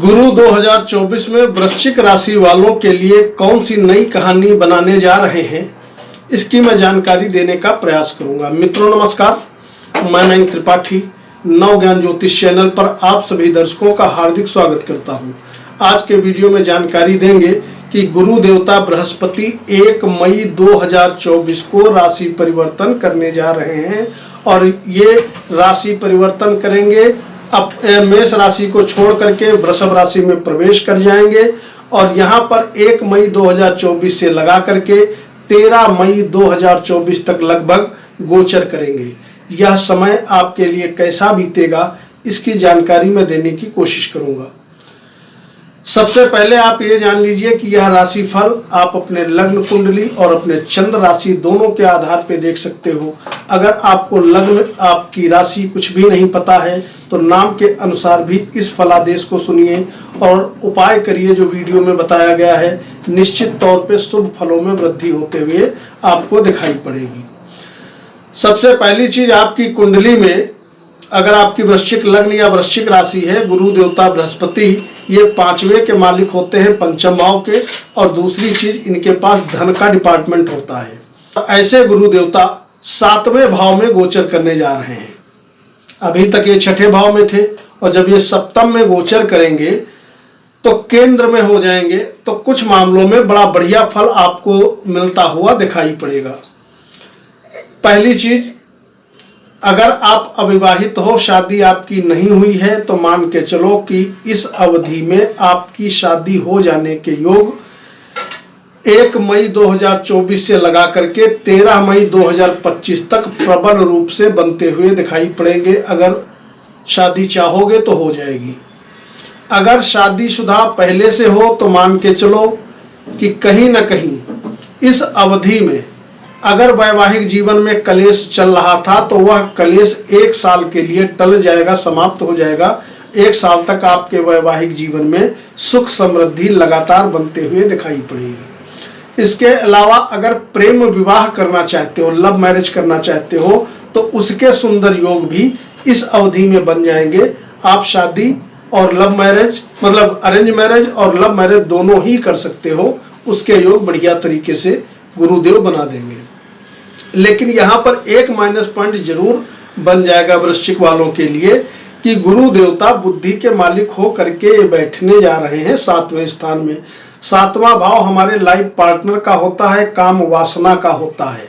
गुरु 2024 में वृश्चिक राशि वालों के लिए कौन सी नई कहानी बनाने जा रहे हैं, इसकी मैं जानकारी देने का प्रयास करूंगा। मित्रों नमस्कार, मैं मयंक त्रिपाठी नव ज्ञान ज्योतिष चैनल पर आप सभी दर्शकों का हार्दिक स्वागत करता हूं। आज के वीडियो में जानकारी देंगे कि गुरु देवता बृहस्पति 1 मई 2024 को राशि परिवर्तन करने जा रहे हैं और ये राशि परिवर्तन करेंगे, अब मेष राशि को छोड़ करके वृषभ राशि में प्रवेश कर जाएंगे और यहाँ पर 1 मई 2024 से लगा करके 13 मई 2024 तक लगभग गोचर करेंगे। यह समय आपके लिए कैसा बीतेगा, इसकी जानकारी मैं देने की कोशिश करूंगा। सबसे पहले आप ये जान लीजिए कि यह राशि फल आप अपने लग्न कुंडली और अपने चंद्र राशि दोनों के आधार पर देख सकते हो। अगर आपको लग्न आपकी राशि कुछ भी नहीं पता है तो नाम के अनुसार भी इस फलादेश को सुनिए और उपाय करिए जो वीडियो में बताया गया है। निश्चित तौर पे शुभ फलों में वृद्धि होते हुए आपको दिखाई पड़ेगी। सबसे पहली चीज, आपकी कुंडली में अगर आपकी वृश्चिक लग्न या वृश्चिक राशि है, गुरु देवता बृहस्पति ये 5वें के मालिक होते हैं, पंचम भाव के। और दूसरी चीज, इनके पास धन का डिपार्टमेंट होता है। ऐसे गुरु देवता 7वें भाव में गोचर करने जा रहे हैं। अभी तक ये 6ठे भाव में थे और जब ये सप्तम में गोचर करेंगे तो केंद्र में हो जाएंगे, तो कुछ मामलों में बड़ा बढ़िया फल आपको मिलता हुआ दिखाई पड़ेगा। पहली चीज, अगर आप अविवाहित हो, शादी आपकी नहीं हुई है, तो मान के चलो कि इस अवधि में आपकी शादी हो जाने के योग 1 मई 2024 से लगा करके 13 मई 2025 तक प्रबल रूप से बनते हुए दिखाई पड़ेंगे। अगर शादी चाहोगे तो हो जाएगी। अगर शादीशुदा पहले से हो तो मान के चलो कि कहीं ना कहीं इस अवधि में अगर वैवाहिक जीवन में कलेश चल रहा था तो वह कलेश 1 साल के लिए टल जाएगा, समाप्त हो जाएगा। 1 साल तक आपके वैवाहिक जीवन में सुख समृद्धि लगातार बनते हुए दिखाई पड़ेगी। इसके अलावा अगर प्रेम विवाह करना चाहते हो, लव मैरिज करना चाहते हो, तो उसके सुंदर योग भी इस अवधि में बन जाएंगे। आप शादी और लव मैरिज, मतलब अरेंज मैरिज और लव मैरिज दोनों ही कर सकते हो। उसके योग बढ़िया तरीके से गुरुदेव बना देंगे। लेकिन यहाँ पर एक माइनस पॉइंट जरूर बन जाएगा वृश्चिक वालों के लिए कि गुरु देवता बुद्धि के मालिक हो करके बैठने जा रहे हैं 7वें स्थान में। 7वां भाव हमारे लाइफ पार्टनर का होता है, काम वासना का होता है।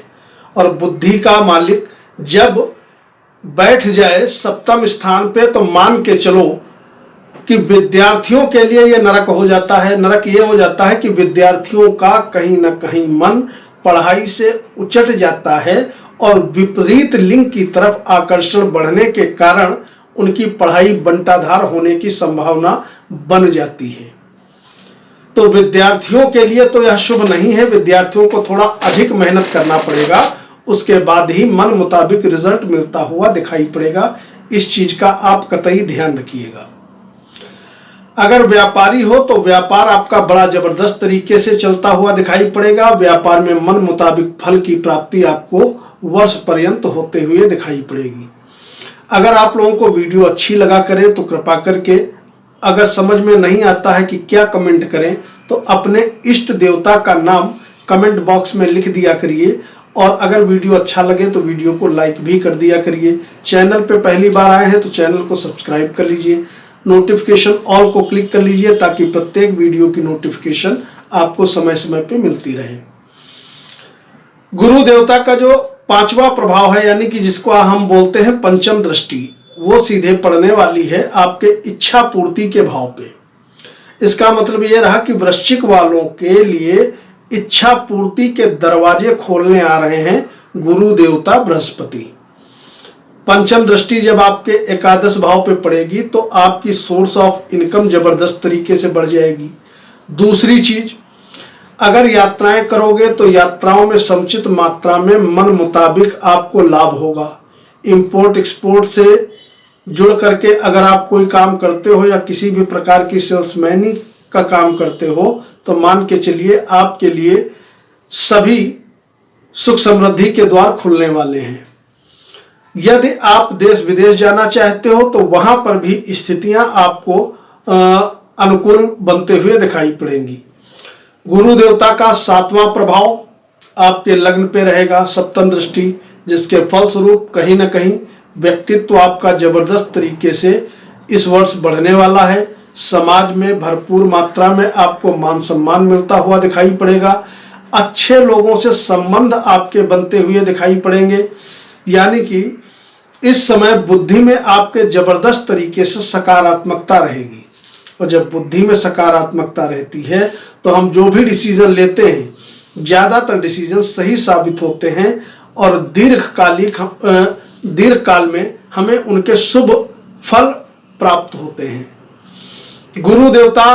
और बुद्धि का मालिक जब बैठ जाए 7वें स्थान पे तो मान के चलो कि विद्यार्थियों के लिए ये नरक हो जाता है। नरक ये हो जाता है कि विद्यार्थियों का कहीं ना कहीं मन पढ़ाई से उचट जाता है और विपरीत लिंग की तरफ आकर्षण बढ़ने के कारण उनकी पढ़ाई बंटाधार होने की संभावना बन जाती है। तो विद्यार्थियों के लिए तो यह शुभ नहीं है। विद्यार्थियों को थोड़ा अधिक मेहनत करना पड़ेगा, उसके बाद ही मन मुताबिक रिजल्ट मिलता हुआ दिखाई पड़ेगा। इस चीज का आप कतई ध्यान रखिएगा। अगर व्यापारी हो तो व्यापार आपका बड़ा जबरदस्त तरीके से चलता हुआ दिखाई पड़ेगा। व्यापार में मन मुताबिक फल की प्राप्ति आपको वर्ष पर्यंत होते हुए दिखाई पड़ेगी। अगर आप लोगों को वीडियो अच्छी लगा करे तो कृपा करके, अगर समझ में नहीं आता है कि क्या कमेंट करें, तो अपने इष्ट देवता का नाम कमेंट बॉक्स में लिख दिया करिए। और अगर वीडियो अच्छा लगे तो वीडियो को लाइक भी कर दिया करिए। चैनल पे पहली बार आए हैं तो चैनल को सब्सक्राइब कर लीजिए। नोटिफिकेशन ऑल को क्लिक कर लीजिए ताकि प्रत्येक वीडियो की नोटिफिकेशन आपको समय समय पे मिलती रहे। गुरु देवता का जो 5वां प्रभाव है, यानी कि जिसको हम बोलते हैं पंचम दृष्टि, वो सीधे पड़ने वाली है आपके इच्छा पूर्ति के भाव पे। इसका मतलब ये रहा कि वृश्चिक वालों के लिए इच्छा पूर्ति के दरवाजे खोलने आ रहे हैं गुरु देवता बृहस्पति। पंचम दृष्टि जब आपके एकादश भाव पे पड़ेगी तो आपकी सोर्स ऑफ इनकम जबरदस्त तरीके से बढ़ जाएगी। दूसरी चीज, अगर यात्राएं करोगे तो यात्राओं में समुचित मात्रा में मन मुताबिक आपको लाभ होगा। इंपोर्ट एक्सपोर्ट से जुड़ करके अगर आप कोई काम करते हो या किसी भी प्रकार की सेल्समैनी का काम करते हो तो मान के चलिए आपके लिए सभी सुख समृद्धि के द्वार खुलने वाले हैं। यदि आप देश विदेश जाना चाहते हो तो वहां पर भी स्थितियां आपको अनुकूल बनते हुए दिखाई पड़ेंगी। गुरु देवता का 7वां प्रभाव आपके लग्न पे रहेगा, सप्तम दृष्टि, जिसके फलस्वरूप कहीं ना कहीं व्यक्तित्व आपका जबरदस्त तरीके से इस वर्ष बढ़ने वाला है। समाज में भरपूर मात्रा में आपको मान सम्मान मिलता हुआ दिखाई पड़ेगा। अच्छे लोगों से संबंध आपके बनते हुए दिखाई पड़ेंगे। यानी कि इस समय बुद्धि में आपके जबरदस्त तरीके से सकारात्मकता रहेगी, और जब बुद्धि में सकारात्मकता रहती है तो हम जो भी डिसीजन लेते हैं ज्यादातर डिसीजन सही साबित होते हैं और दीर्घ काल में हमें उनके शुभ फल प्राप्त होते हैं। गुरु देवता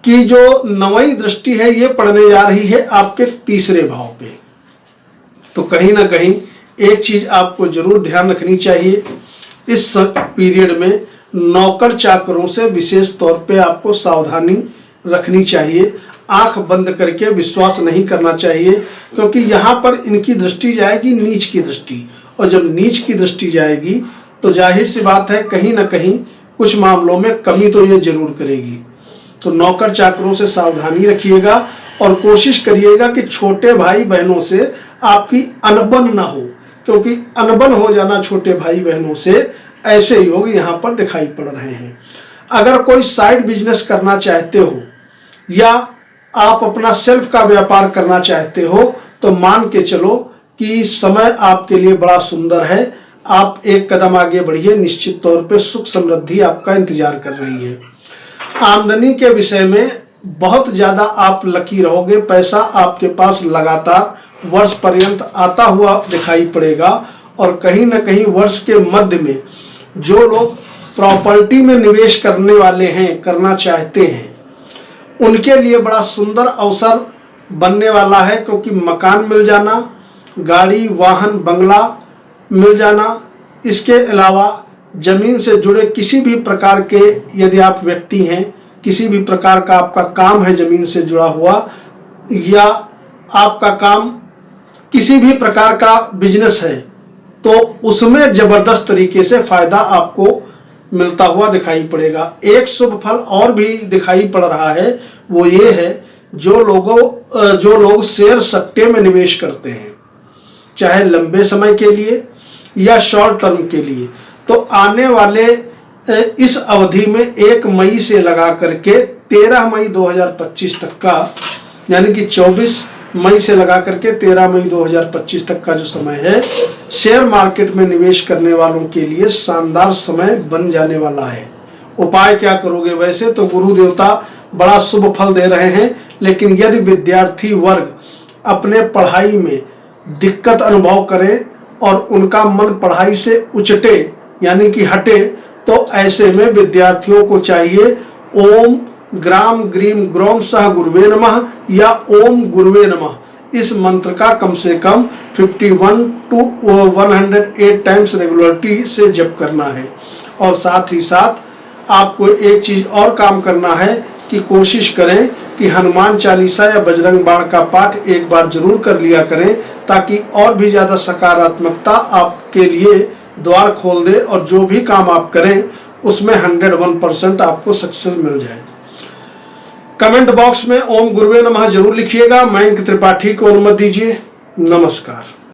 की जो 9वीं दृष्टि है ये पड़ने जा रही है आपके 3रे भाव पे। तो कहीं ना कहीं एक चीज आपको जरूर ध्यान रखनी चाहिए, इस पीरियड में नौकर चाकरों से विशेष तौर पे आपको सावधानी रखनी चाहिए। आंख बंद करके विश्वास नहीं करना चाहिए, क्योंकि यहाँ पर इनकी दृष्टि जाएगी नीच की दृष्टि, और जब नीच की दृष्टि जाएगी तो जाहिर सी बात है कहीं ना कहीं कुछ मामलों में कमी तो ये जरूर करेगी। तो नौकर चाकरों से सावधानी रखिएगा और कोशिश करिएगा कि छोटे भाई बहनों से आपकी अनबन ना हो, क्योंकि अनबन हो जाना छोटे भाई बहनों से ऐसे योग यहाँ पर दिखाई पड़ रहे हैं। अगर कोई साइड बिजनेस करना चाहते हो या आप अपना सेल्फ का व्यापार करना चाहते हो तो मान के चलो कि समय आपके लिए बड़ा सुंदर है। आप एक कदम आगे बढ़िए, निश्चित तौर पे सुख समृद्धि आपका इंतजार कर रही है। आमदनी के विषय में बहुत ज्यादा आप लकी रहोगे, पैसा आपके पास लगातार वर्ष पर्यंत आता हुआ दिखाई पड़ेगा। और कहीं ना कहीं वर्ष के मध्य में जो लोग प्रॉपर्टी में निवेश करने वाले हैं, करना चाहते हैं, उनके लिए बड़ा सुंदर अवसर बनने वाला है, क्योंकि मकान मिल जाना, गाड़ी वाहन बंगला मिल जाना, इसके अलावा जमीन से जुड़े किसी भी प्रकार के, यदि आप व्यक्ति हैं, किसी भी प्रकार का आपका काम है जमीन से जुड़ा हुआ, या आपका काम किसी भी प्रकार का बिजनेस है, तो उसमें जबरदस्त तरीके से फायदा आपको मिलता हुआ दिखाई पड़ेगा। एक शुभ फल और भी दिखाई पड़ रहा है, वो ये है जो लोग शेयर सट्टे में निवेश करते हैं, चाहे लंबे समय के लिए या शॉर्ट टर्म के लिए, तो आने वाले इस अवधि में 1 मई से लगा करके 13 मई 2025 तक का, यानी कि 24 मई से लगा करके 13 मई 2025 तक का जो समय है, शेयर मार्केट में निवेश करने वालों के लिए शानदार समय बन जाने वाला है। उपाय क्या करोगे? वैसे तो गुरु देवता बड़ा शुभ फल दे रहे हैं, लेकिन यदि विद्यार्थी वर्ग अपने पढ़ाई में दिक्कत अनुभव करें और उनका मन पढ़ाई से उचटे यानी कि हटे, तो ऐसे में विद्यार्थियों को चाहिए ओम ग्राम ग्रीम ग्रोम सह गुरुवे नमः या ओम गुरुवे नमः, इस मंत्र का कम से कम 51 to 108 टाइम्स रेगुलरिटी से जप करना है। और साथ ही साथ आपको एक चीज और काम करना है कि कोशिश करें कि हनुमान चालीसा या बजरंग बाण का पाठ एक बार जरूर कर लिया करें, ताकि और भी ज्यादा सकारात्मकता आपके लिए द्वार खोल दे और जो भी काम आप करें उसमें 101% आपको सक्सेस मिल जाए। कमेंट बॉक्स में ओम गुरुवे नमः जरूर लिखिएगा। मयंक त्रिपाठी को अनुमति दीजिए। नमस्कार।